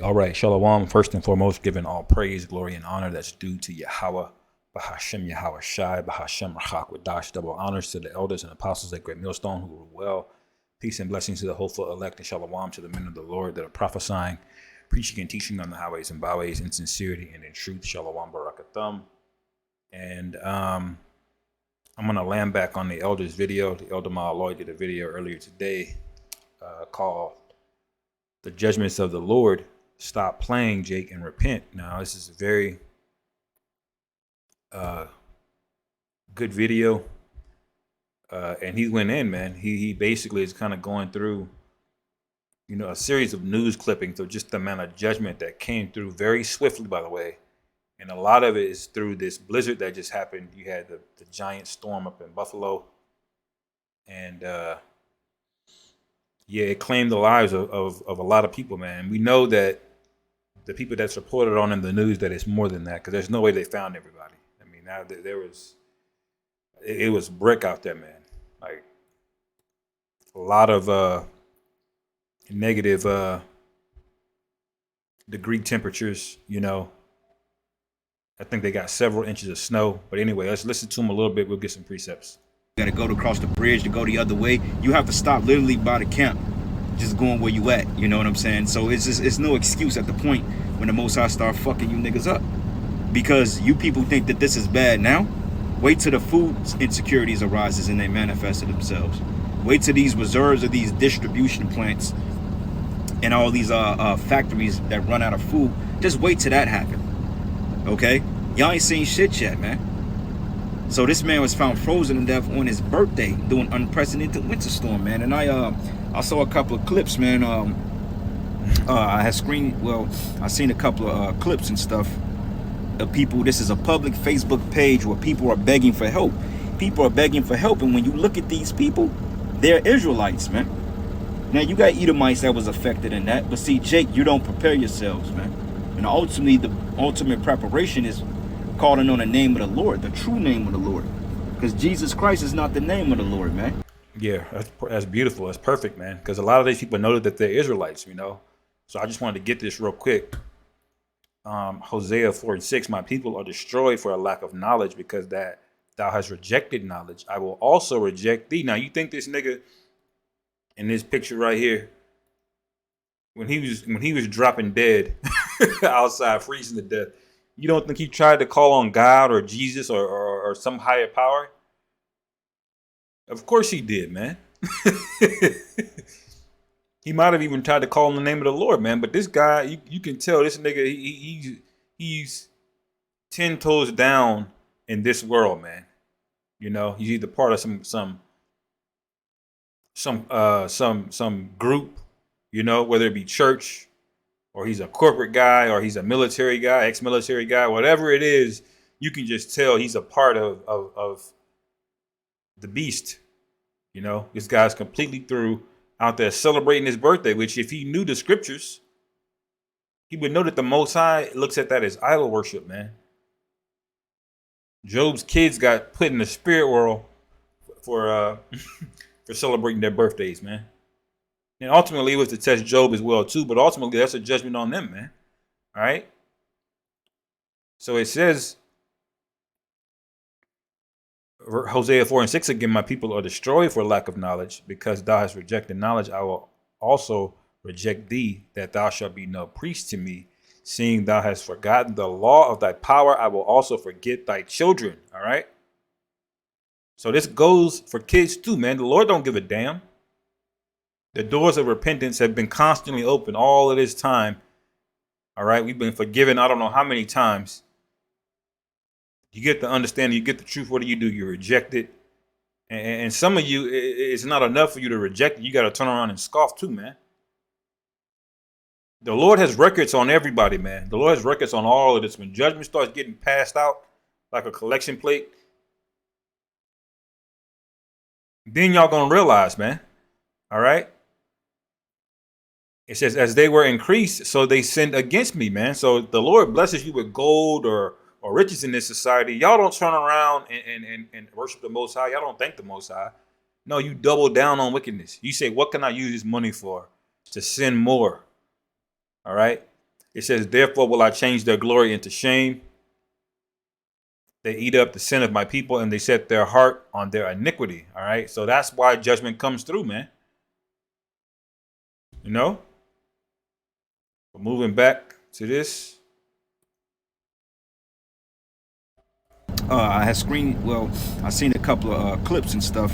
All right, Shalom. First and foremost, giving all praise, glory, and honor that's due to Yahweh, Bahashem Yahweh Shai, Bahashem Rachak Wadash. Double honors to the elders and apostles at Great Millstone who rule well. Peace and blessings to the hopeful elect, and Shalom to the men of the Lord that are prophesying, preaching, and teaching on the highways and byways in sincerity and in truth. Shalom Barakathum. And I'm going to land back on the elders video. The elder Mahaloy did a video earlier today called The Judgments of the Lord. Stop playing, Jake, and repent. Now, this is a very good video. And he went in, man. He basically is kind of going through, a series of news clippings of just the amount of judgment that came through very swiftly, by the way. And a lot of it is through this blizzard that just happened. You had the giant storm up in Buffalo. And, it claimed the lives of a lot of people, man. We know that the people that's reported on in the news that it's more than that, because there's no way they found everybody. I mean, now it was brick out there, man. Like a lot of negative degree temperatures. I think they got several inches of snow. But anyway, let's listen to them a little bit. We'll get some precepts. You gotta go across the bridge to go the other way. You have to stop literally by the camp, just going where you at. You know what I'm saying? So it's no excuse at the point when the Most High start fucking you niggas up, because you people think that this is bad now. Wait till the food insecurities arises and they manifest themselves. Wait till these reserves of these distribution plants and all these factories that run out of food. Just wait till that happen. Okay, y'all ain't seen shit yet, man. So this man was found frozen to death on his birthday during unprecedented winter storm, man. And I saw a couple of clips, man. I seen a couple of clips and stuff of people. This is a public Facebook page where people are begging for help. People are begging for help, and when you look at these people, they're Israelites, man. Now you got Edomites that was affected in that, but see, Jake, you don't prepare yourselves, man. And ultimately, the ultimate preparation is calling on the name of the Lord, the true name of the Lord, because Jesus Christ is not the name of the Lord, man. Yeah, that's beautiful. That's perfect, man. Because a lot of these people know that they're Israelites, So I just wanted to get this real quick. Hosea 4:6, my people are destroyed for a lack of knowledge, because that thou hast rejected knowledge. I will also reject thee. Now, you think this nigga in this picture right here, when he was dropping dead outside, freezing to death, you don't think he tried to call on God or Jesus or some higher power? Of course he did, man. He might have even tried to call on the name of the Lord, man. But this guy, you can tell this nigga, he's 10 toes down in this world, man. He's either part of some group, whether it be church, or he's a corporate guy, or he's a military guy, ex-military guy, whatever it is. You can just tell he's a part of the beast. This guy's completely through, out there celebrating his birthday, which if he knew the scriptures, he would know that the Most High looks at that as idol worship, man. Job's kids got put in the spirit world for for celebrating their birthdays, man. And ultimately it was to test Job as well too, but ultimately that's a judgment on them, man. All right. So it says, Hosea 4:6 again, my people are destroyed for lack of knowledge, because thou hast rejected knowledge. I will also reject thee, that thou shalt be no priest to me. Seeing thou hast forgotten the law of thy power, I will also forget thy children. All right. So this goes for kids too, man. The Lord don't give a damn. The doors of repentance have been constantly open all of this time. All right. We've been forgiven I don't know how many times. You get the understanding, you get the truth. What do? You reject it. And some of you, it's not enough for you to reject it. You got to turn around and scoff too, man. The Lord has records on everybody, man. The Lord has records on all of this. When judgment starts getting passed out like a collection plate, then y'all going to realize, man. All right. It says, as they were increased, so they sinned against me, man. So the Lord blesses you with gold or riches in this society. Y'all don't turn around and worship the Most High. Y'all don't thank the Most High. No, you double down on wickedness. You say, what can I use this money for? To sin more. All right. It says, therefore will I change their glory into shame. They eat up the sin of my people and they set their heart on their iniquity. All right. So that's why judgment comes through, man. You know? But moving back to this. I seen a couple of clips and stuff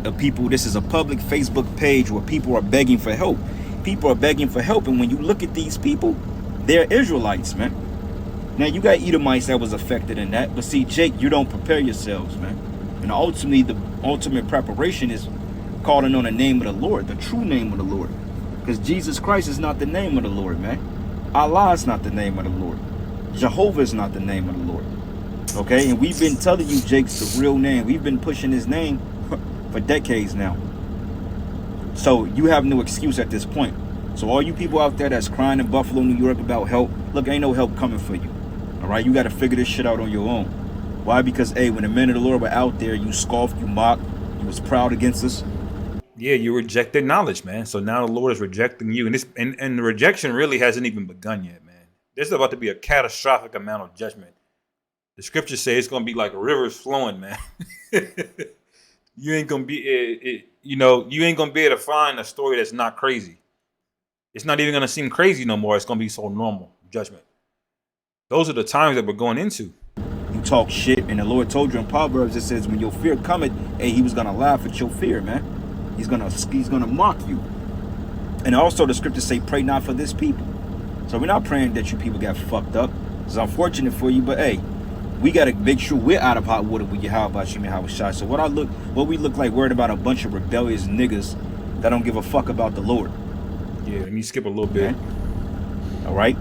of people. This is a public Facebook page where people are begging for help. People are begging for help, and when you look at these people, they're Israelites, man. Now you got Edomites that was affected in that, but see, Jake, you don't prepare yourselves, man. And ultimately, the ultimate preparation is calling on the name of the Lord, the true name of the Lord, because Jesus Christ is not the name of the Lord, man. Allah is not the name of the Lord. Jehovah is not the name of the Lord. Okay, and we've been telling you Jake's the real name. We've been pushing his name for decades now. So you have no excuse at this point. So all you people out there that's crying in Buffalo, New York about help, look, ain't no help coming for you. All right, you got to figure this shit out on your own. Why? Because, hey, when the men of the Lord were out there, you scoffed, you mocked, you was proud against us. Yeah, you rejected knowledge, man. So now the Lord is rejecting you. And the rejection really hasn't even begun yet, man. There's about to be a catastrophic amount of judgment. The scriptures say it's going to be like rivers flowing, man. You ain't going to be, you ain't going to be able to find a story that's not crazy. It's not even going to seem crazy no more. It's going to be so normal, judgment. Those are the times that we're going into. You talk shit, and the Lord told you in Proverbs, it says, when your fear cometh, hey, he was going to laugh at your fear, man. He's gonna mock you. And also the scriptures say, pray not for this people. So we're not praying that you people got fucked up. It's unfortunate for you, but hey, we gotta make sure we're out of hot water with Yahweh Shem Yahushua. So what we look like worried about a bunch of rebellious niggas that don't give a fuck about the Lord. Yeah, let me skip a little bit. Okay. All right.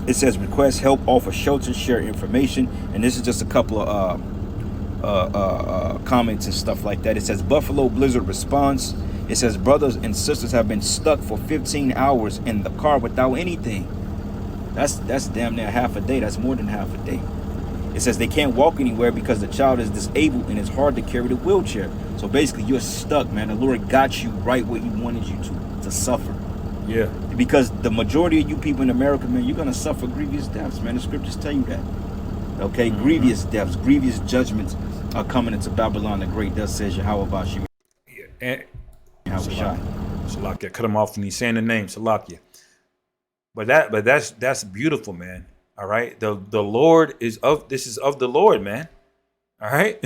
It says request help, offer shelter, share information, and this is just a couple of comments and stuff like that. It says Buffalo Blizzard response. It says brothers and sisters have been stuck for 15 hours in the car without anything. That's damn near half a day. That's more than half a day. It says they can't walk anywhere because the child is disabled and it's hard to carry the wheelchair. So basically you're stuck, man. The Lord got you right where he wanted you to suffer. Yeah. Because the majority of you people in America, man, you're going to suffer grievous deaths, man. The scriptures tell you that. Okay, grievous deaths, grievous judgments are coming into Babylon the Great. Thus says Yahweh Shem. Yeah. And Salakia. Cut him off when he's saying the name, Salakia. But that's beautiful, man. All right. The Lord is of the Lord, man. All right.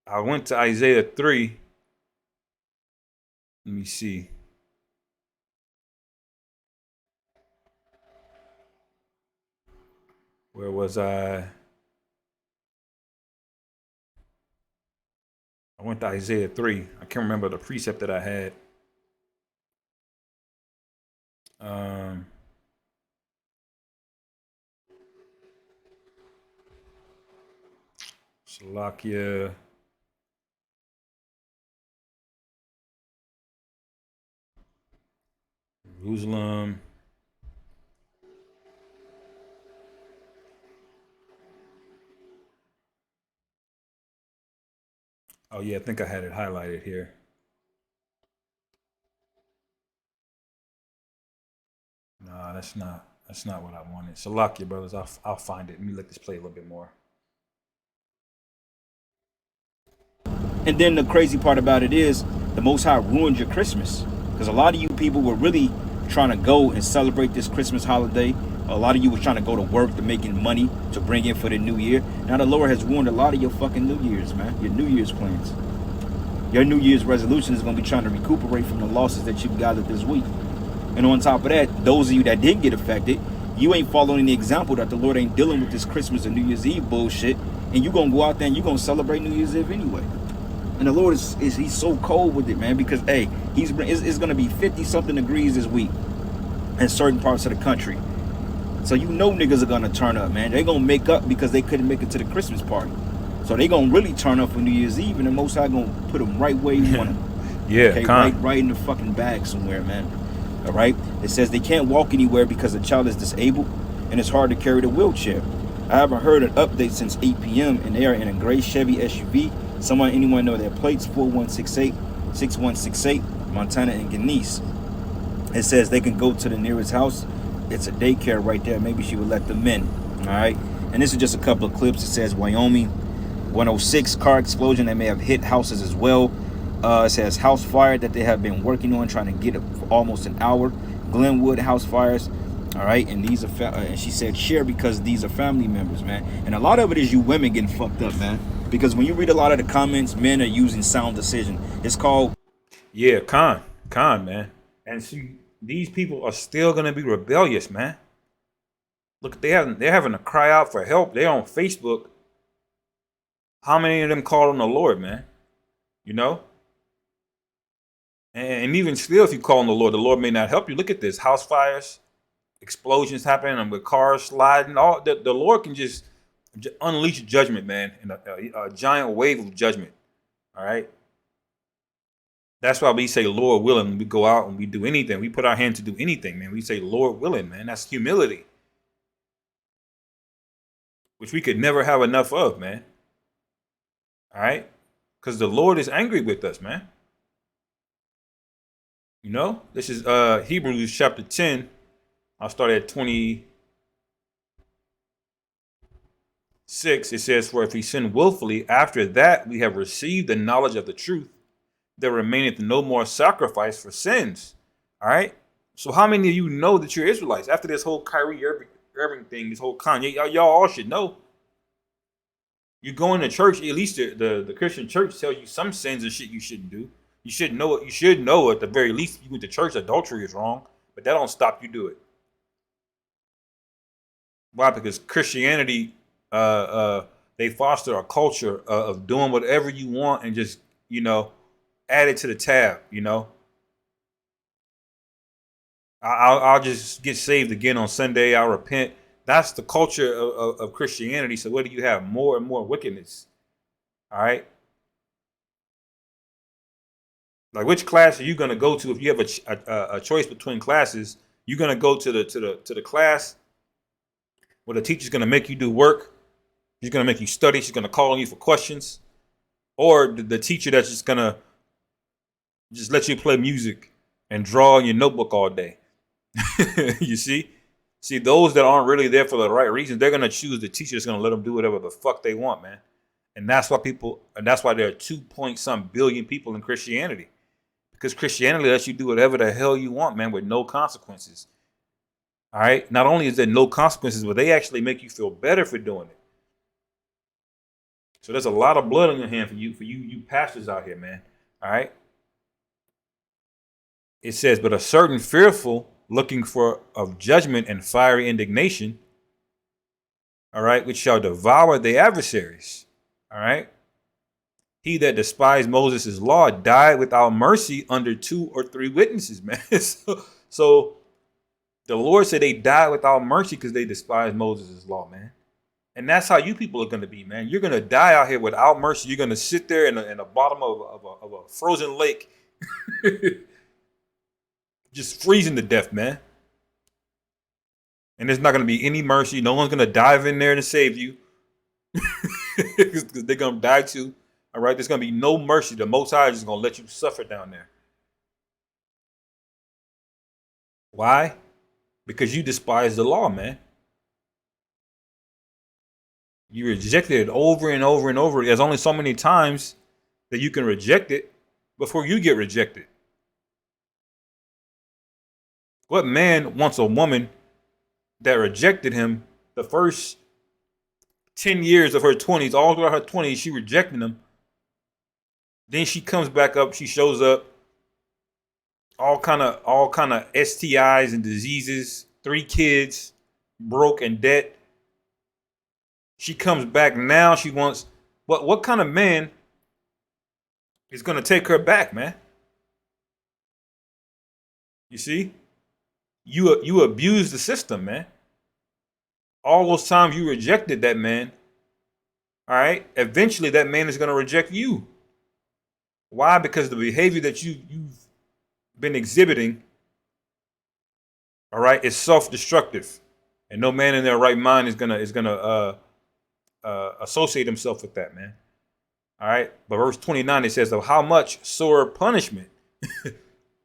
I went to Isaiah 3. Let me see. Where was I? I went to Isaiah 3. I can't remember the precept that I had. Salakia. Jerusalem. Oh yeah, I think I had it highlighted here. Nah, that's not what I wanted. Salakia, brothers, I'll find it. Let me let this play a little bit more. And then the crazy part about it is the Most High ruined your Christmas, because a lot of you people were really trying to go and celebrate this Christmas holiday. A lot of you were trying to go to work to making money to bring in for the new year. Now the Lord has ruined a lot of your fucking New Year's, man. Your New Year's plans. Your New Year's resolution is going to be trying to recuperate from the losses that you've gathered this week. And on top of that, those of you that did get affected, you ain't following the example that the Lord ain't dealing with this Christmas and New Year's Eve bullshit. And you're going to go out there and you're going to celebrate New Year's Eve anyway. And the Lord he's so cold with it, man, because, hey, it's going to be 50-something degrees this week in certain parts of the country. So you know niggas are going to turn up, man. They're going to make up because they couldn't make it to the Christmas party. So they going to really turn up for New Year's Eve, and the Most High going to put them right where you want them. Yeah, okay, right in the fucking bag somewhere, man. All right? It says they can't walk anywhere because the child is disabled, and it's hard to carry the wheelchair. I haven't heard an update since 8 p.m., and they are in a gray Chevy SUV. Anyone know their plates? 4168, 6168, Montana and Genesee. It says they can go to the nearest house. It's a daycare right there. Maybe she would let them in. All right. And this is just a couple of clips. It says Wyoming 106 car explosion that may have hit houses as well. It says house fire that they have been working on, trying to get it for almost an hour. Glenwood house fires. All right. And these are, and she said share because these are family members, man. And a lot of it is you women getting fucked up, man. Because when you read a lot of the comments, men are using sound decision. It's called. Yeah, con, man. And see, these people are still gonna be rebellious, man. Look, they're having to cry out for help. They're on Facebook. How many of them call on the Lord, man? You know? And even still, if you call on the Lord may not help you. Look at this: house fires, explosions happening, and with cars sliding. All the Lord can just unleash judgment, man, and a giant wave of judgment. All right. That's why we say, Lord willing, when we go out and we do anything. We put our hand to do anything, man. We say, Lord willing, man. That's humility, which we could never have enough of, man. All right? Because the Lord is angry with us, man. You know? This is Hebrews chapter 10. I'll start at 26. It says, for if we sin willfully, after that we have received the knowledge of the truth, there remaineth no more sacrifice for sins. All right. So how many of you know that you're Israelites? After this whole Kyrie Irving thing, this whole Kanye, y'all all should know. You go into church, at least the Christian church tells you some sins and shit you shouldn't do. You should know it. You should know at the very least, if you went to church, adultery is wrong, but that don't stop you do it. Why? Because Christianity, they foster a culture of doing whatever you want and just, add it to the tab, I'll just get saved again on Sunday. I'll repent. That's the culture of Christianity. So what do you have? More and more wickedness. All right. Like, which class are you going to go to if you have a choice between classes? You're going to go to the class where the teacher's going to make you do work. She's going to make you study. She's going to call on you for questions. Or the teacher that's just going to just let you play music and draw in your notebook all day. You see, those that aren't really there for the right reasons, they're going to choose the teacher that's going to let them do whatever the fuck they want, man. And that's why there are 2 billion people in Christianity, because Christianity lets you do whatever the hell you want, man, with no consequences. All right. Not only is there no consequences, but they actually make you feel better for doing it. So there's a lot of blood on your hand for you pastors out here, man. All right. It says, but a certain fearful looking for of judgment and fiery indignation, all right, which shall devour the adversaries. All right. He that despised Moses' law died without mercy under 2 or 3 witnesses, man. So the Lord said they died without mercy because they despised Moses' law, man. And that's how you people are going to be, man. You're going to die out here without mercy. You're going to sit there in the bottom of a frozen lake just freezing to death, man. And there's not going to be any mercy. No one's going to dive in there to save you because they're going to die too. All right. There's going to be no mercy. The Most High is just going to let you suffer down there. Why? Because you despise the law, man. You rejected it over and over and over. There's only so many times that you can reject it before you get rejected. What man wants a woman that rejected him the first 10 years of her 20s, all throughout her 20s, she rejected him. Then she comes back up, she shows up, all kind of STIs and diseases, 3 kids, broke and debt. She comes back now, she wants, what kind of man is going to take her back, man? You see? You abused the system, man. All those times you rejected that man, all right, eventually that man is going to reject you. Why? Because the behavior that you've been exhibiting, all right, is self-destructive. And no man in their right mind is gonna associate himself with that, man. All right. But verse 29, it says, of how much sore punishment,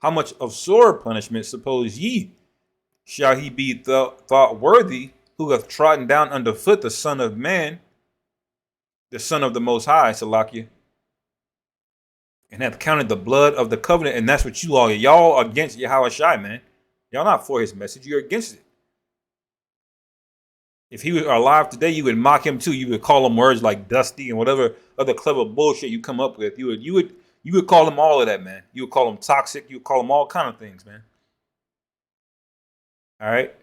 how much of sore punishment suppose ye shall he be thought worthy, who hath trodden down under foot the Son of Man, the Son of the Most High, Salakia, and hath counted the blood of the covenant? And that's what you all, y'all against Yahweh Shai, man. Y'all not for his message, you're against it. If he was alive today, you would mock him too. You would call him words like dusty and whatever other clever bullshit you come up with. You would call him all of that, man. You would call him toxic. You would call him all kind of things, man. All right.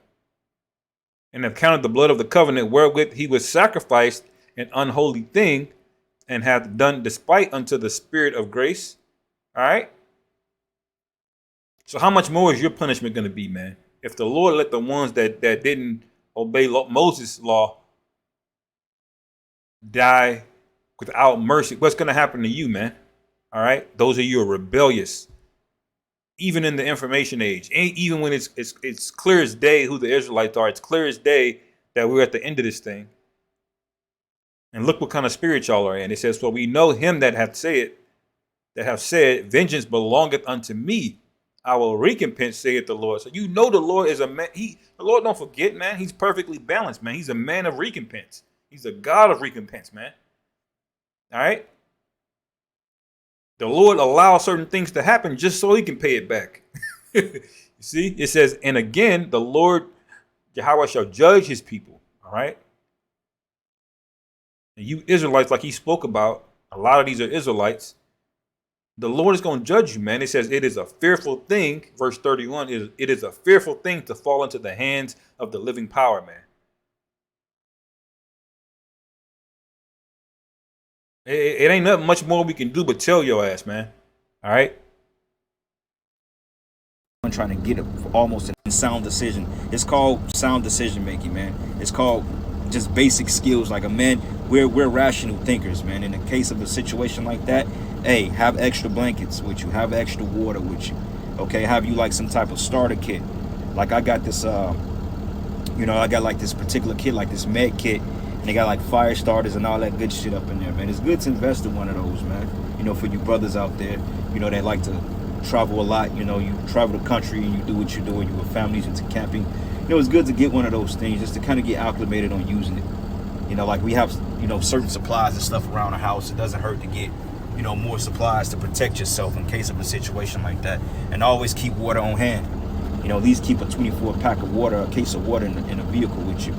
And have counted the blood of the covenant wherewith he was sacrificed, an unholy thing, and hath done despite unto the Spirit of grace. All right. So how much more is your punishment going to be, man? If the Lord let the ones that didn't obey Moses' law die without mercy, what's going to happen to you, man? All right. Those of you who are rebellious, even in the information age, even when it's clear as day who the Israelites are, it's clear as day that we're at the end of this thing. And look what kind of spirit y'all are in. It says, "For we know him that have said, vengeance belongeth unto me. I will recompense, saith the Lord." So you know the Lord is a man. The Lord, don't forget, man. He's perfectly balanced, man. He's a man of recompense. He's a God of recompense, man. All right. The Lord allows certain things to happen just so he can pay it back. You see, it says, "And again, the Lord Yahweh shall judge his people." All right. And you Israelites, like he spoke about, a lot of these are Israelites. The Lord is going to judge you, man. It says it is a fearful thing. Verse 31 is, it is a fearful thing to fall into the hands of the living power, man. It ain't nothing much more we can do but tell your ass, man. All right. I'm trying to get almost a sound decision. It's called sound decision making, man. It's called just basic skills. Like a man, we're rational thinkers, man. In the case of a situation like that, hey, have extra blankets with you, have extra water with you. Okay, have you like some type of starter kit. Like I got this, I got like this particular kit, like this med kit, and they got like fire starters and all that good shit up in there, man. It's good to invest in one of those, man. You know, for you brothers out there, you know, that like to travel a lot. You know, you travel the country and you do what you do, and you with families into camping. You know, it's good to get one of those things just to kind of get acclimated on using it. You know, like we have, you know, certain supplies and stuff around the house. It doesn't hurt to get, you know, more supplies to protect yourself in case of a situation like that. And always keep water on hand. You know, at least keep a 24 pack of water, a case of water in a vehicle with you.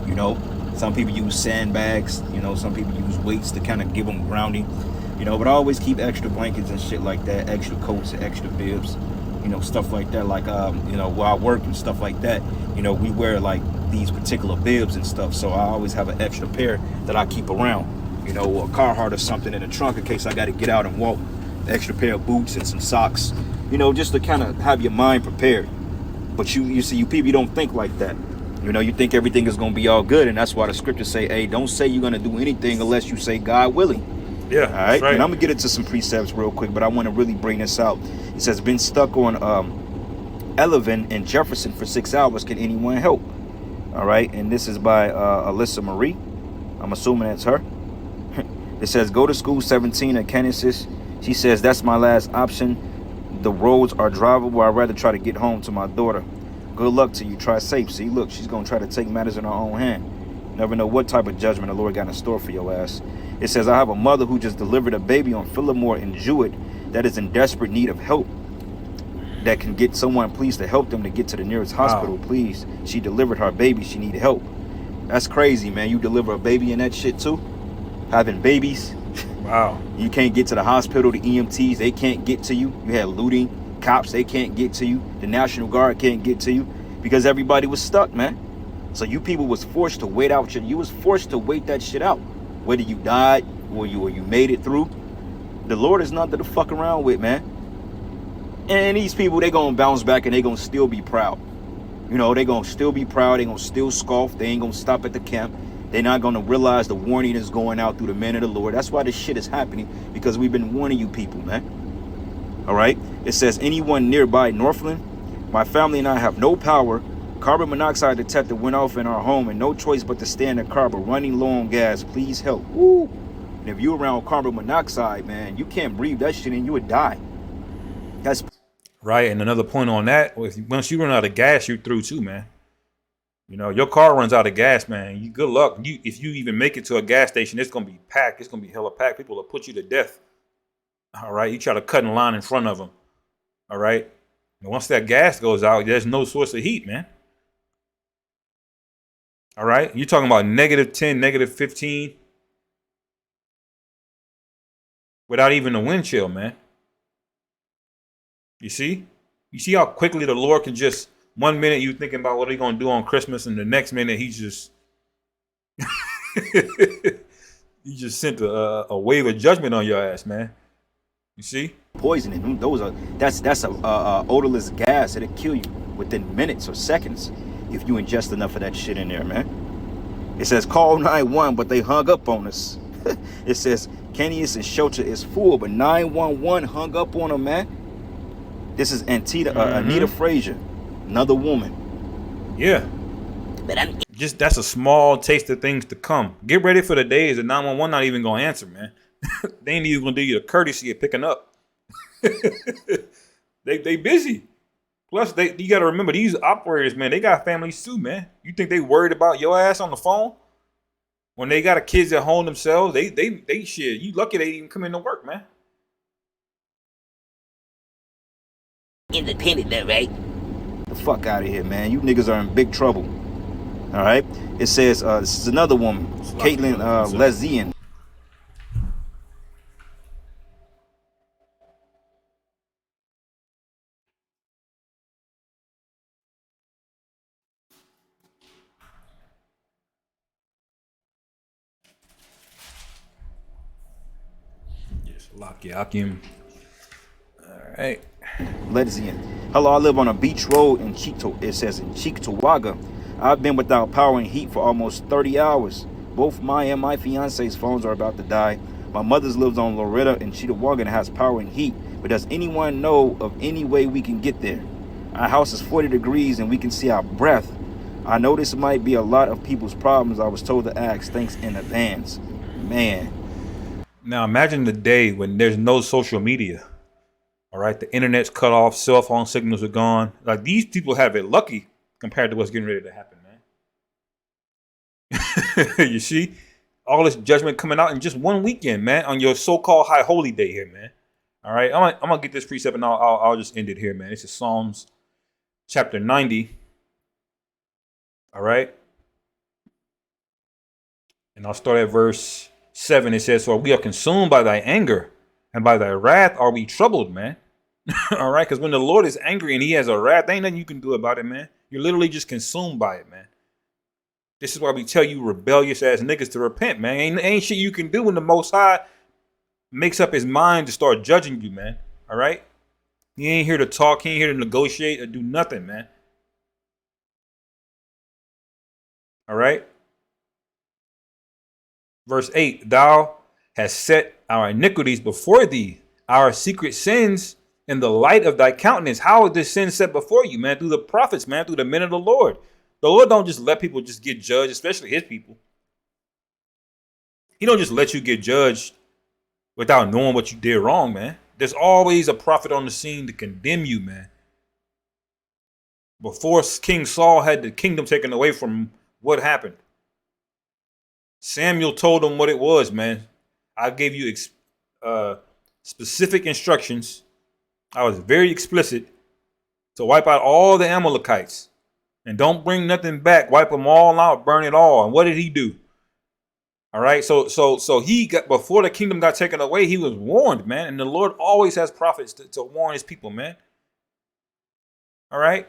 You know, some people use sandbags. You know, some people use weights to kind of give them grounding. You know, but always keep extra blankets and shit like that, extra coats and extra bibs. You know, stuff like that. Like, you know, while I work and stuff like that, you know, we wear like these particular bibs and stuff. So I always have an extra pair that I keep around. You know, or a Carhartt or something in the trunk in case I got to get out and walk. Extra pair of boots and some socks. You know, just to kind of have your mind prepared. But you see, you people, you don't think like that. You know, you think everything is going to be all good. And that's why the scriptures say, hey, don't say you're going to do anything unless you say God willing. Yeah. All right. Right. And I'm going to get into some precepts real quick, but I want to really bring this out. It says, been stuck on Elevin and Jefferson for 6 hours. Can anyone help? All right. And this is by Alyssa Marie. I'm assuming that's her. It says, go to school 17 at Kansas. She says, that's my last option. The roads are drivable. I'd rather try to get home to my daughter. Good luck to you. Try safe. See, look, she's going to try to take matters in her own hand. Never know what type of judgment the Lord got in store for your ass. It says, I have a mother who just delivered a baby on Phillimore in Jewett that is in desperate need of help. That can get someone, please, to help them to get to the nearest hospital, please. She delivered her baby. She needed help. That's crazy, man. You deliver a baby in that shit, too? Having babies. Wow. You can't get to the hospital. The EMTs, they can't get to you. You had looting. Cops, they can't get to you. The National Guard can't get to you because everybody was stuck, man. So you people was forced to wait out. You was forced to wait that shit out. Whether you died or you made it through. The Lord is nothing to fuck around with, man. And these people, they gonna bounce back and they gonna still be proud. You know, they gonna still be proud. They gonna still scoff. They ain't gonna stop at the camp. They're not gonna realize the warning is going out through the men of the Lord. That's why this shit is happening, because we've been warning you people, man. All right. It says, anyone nearby Northland? My family and I have no power. Carbon monoxide detector went off in our home and no choice but to stay in the car, but running low on gas. Please help. Woo. And if you're around carbon monoxide, man, you can't breathe that shit and you would die. That's Right. And another point on that, once you run out of gas, you're through too, man. You know, your car runs out of gas, man. You good luck. If you even make it to a gas station, it's gonna be packed. It's gonna be hella packed. People will put you to death. All right. You try to cut in line in front of them. All right. And once that gas goes out, there's no source of heat, man. All right. You're talking about -10, -15 without even a wind chill, man. You see? You see how quickly the Lord can just, one minute you thinking about what are going to do on Christmas, and the next minute he just he just sent a wave of judgment on your ass, man. You see? Poisoning. That's a odorless gas. It'll kill you within minutes or seconds if you ingest enough of that shit in there, man. It says call 911, but they hung up on us. It says Kenny's shelter is full, but 911 hung up on them, man. This is Anita Frazier, another woman. Yeah. Just that's a small taste of things to come. Get ready for the days that 911 not even gonna answer, man. They ain't even gonna do you the courtesy of picking up. they busy. Plus, you gotta remember these operators, man. They got families too, man. You think they worried about your ass on the phone when they got kids at home themselves? They shit. You lucky they even come into work, man. Independent, though, right? The fuck out of here, man. You niggas are in big trouble. All right. It says this is another woman, Caitlin Lezian. Yes, Lakiakim. All right. Lezian. Hello, I live on a beach road in Chito. It says in Cheektowaga. I've been without power and heat for almost 30 hours. Both my and my fiance's phones are about to die. My mother's lives on Loretta and Cheektowaga and has power and heat. But does anyone know of any way we can get there? Our house is 40 degrees and we can see our breath. I know this might be a lot of people's problems. I was told to ask. Thanks in advance. Man. Now imagine the day when there's no social media. All right, the internet's cut off, cell phone signals are gone. Like, these people have it lucky compared to what's getting ready to happen, man. You see? All this judgment coming out in just one weekend, man, on your so-called high holy day here, man. All right, I'm gonna get this precept and I'll just end it here, man. This is Psalms chapter 90. All right. And I'll start at verse 7. It says, "For we are consumed by thy anger, and by thy wrath are we troubled, man." All right, because when the Lord is angry and he has a wrath, ain't nothing you can do about it, man. You're literally just consumed by it, man. This is why we tell you rebellious ass niggas to repent, man. Ain't shit you can do when the Most High makes up his mind to start judging you, man. All right? He ain't here to talk. He ain't here to negotiate or do nothing, man. All right? Verse 8, "Thou hast set our iniquities before thee, our secret sins in the light of thy countenance." How is this sin set before you, man? Through the prophets, man, through the men of the Lord. The Lord don't just let people just get judged, especially his people. He don't just let you get judged without knowing what you did wrong, man. There's always a prophet on the scene to condemn you, man. Before King Saul had the kingdom taken away from him, what happened? Samuel told him what it was, man. I gave you specific instructions. I was very explicit to wipe out all the Amalekites. And don't bring nothing back. Wipe them all out, burn it all. And what did he do? All right. So he got, before the kingdom got taken away, he was warned, man. And the Lord always has prophets to warn his people, man. All right.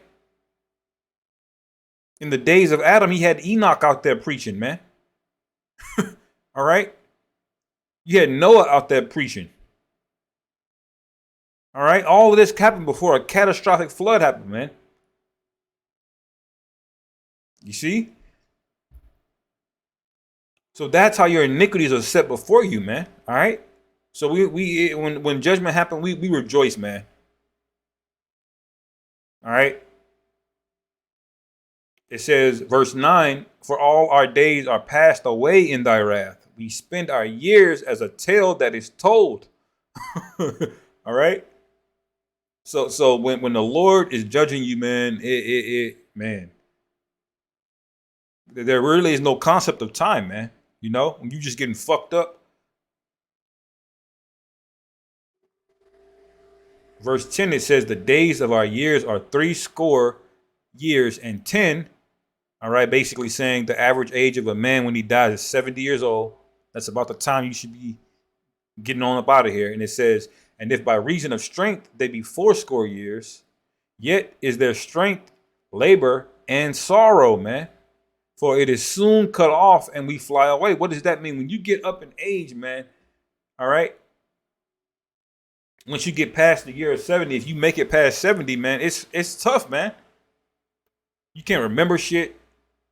In the days of Adam, he had Enoch out there preaching, man. All right. You had Noah out there preaching. All right. All of this happened before a catastrophic flood happened, man. You see? So that's how your iniquities are set before you, man. All right? So when judgment happened, we rejoice, man. All right? It says, verse 9, "For all our days are passed away in thy wrath. We spend our years as a tale that is told." All right? So when the Lord is judging you, man, man, there really is no concept of time, man. You know, when you just getting fucked up. Verse 10, it says, the days of our years are 60 years and 10. All right, basically saying the average age of a man when he dies is 70 years old. That's about the time you should be getting on up out of here. And it says, and if by reason of strength they be 80 years, yet is their strength labor and sorrow, man. For it is soon cut off and we fly away. What does that mean? When you get up in age, man, all right, once you get past the year of 70, if you make it past 70, man, it's tough, man. You can't remember shit.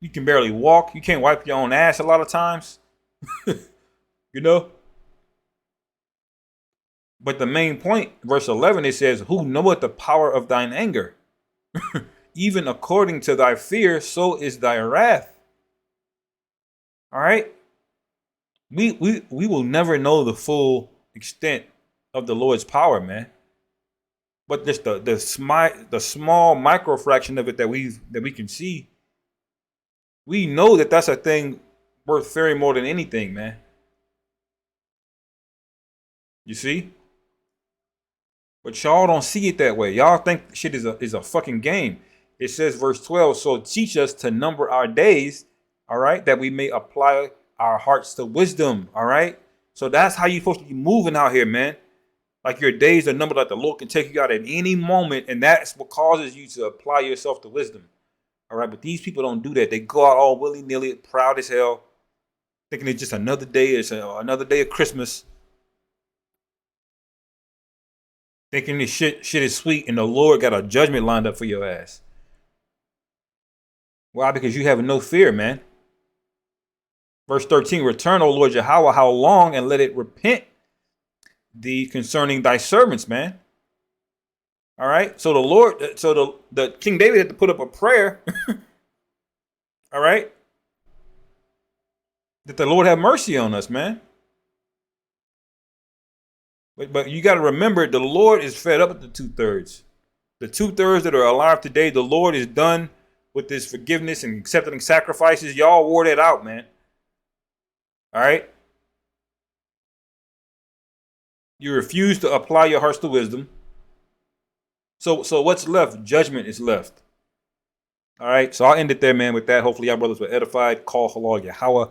You can barely walk. You can't wipe your own ass a lot of times. You know? But the main point, verse 11, it says, who knoweth the power of thine anger? Even according to thy fear, so is thy wrath. All right? We will never know the full extent of the Lord's power, man. But just the small micro fraction of it that we can see, we know that that's a thing worth fearing more than anything, man. You see? But y'all don't see it that way. Y'all think shit is a fucking game. It says, verse 12, so teach us to number our days, all right, that we may apply our hearts to wisdom, all right? So that's how you're supposed to be moving out here, man. Like your days are numbered, like the Lord can take you out at any moment, and that's what causes you to apply yourself to wisdom. All right, but these people don't do that. They go out all willy-nilly, proud as hell, thinking it's just another day. It's another day of Christmas. Thinking this shit is sweet, and the Lord got a judgment lined up for your ass. Why? Because you have no fear, man. Verse 13, return, O Lord Yahweh, how long, and let it repent thee concerning thy servants, man. All right. So the Lord, so the King David had to put up a prayer. All right. That the Lord have mercy on us, man. But you got to remember, the Lord is fed up with the 2/3. The 2/3 that are alive today, the Lord is done with this forgiveness and accepting sacrifices. Y'all wore that out, man. All right. You refuse to apply your hearts to wisdom. So what's left? Judgment is left. All right. So I'll end it there, man, with that. Hopefully y'all brothers were edified. Call halal Yahweh.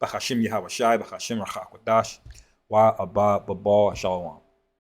B'Hashem Yahweh Shai. B'Hashem Rachak Wadash. Wa Abba Babal Shalom.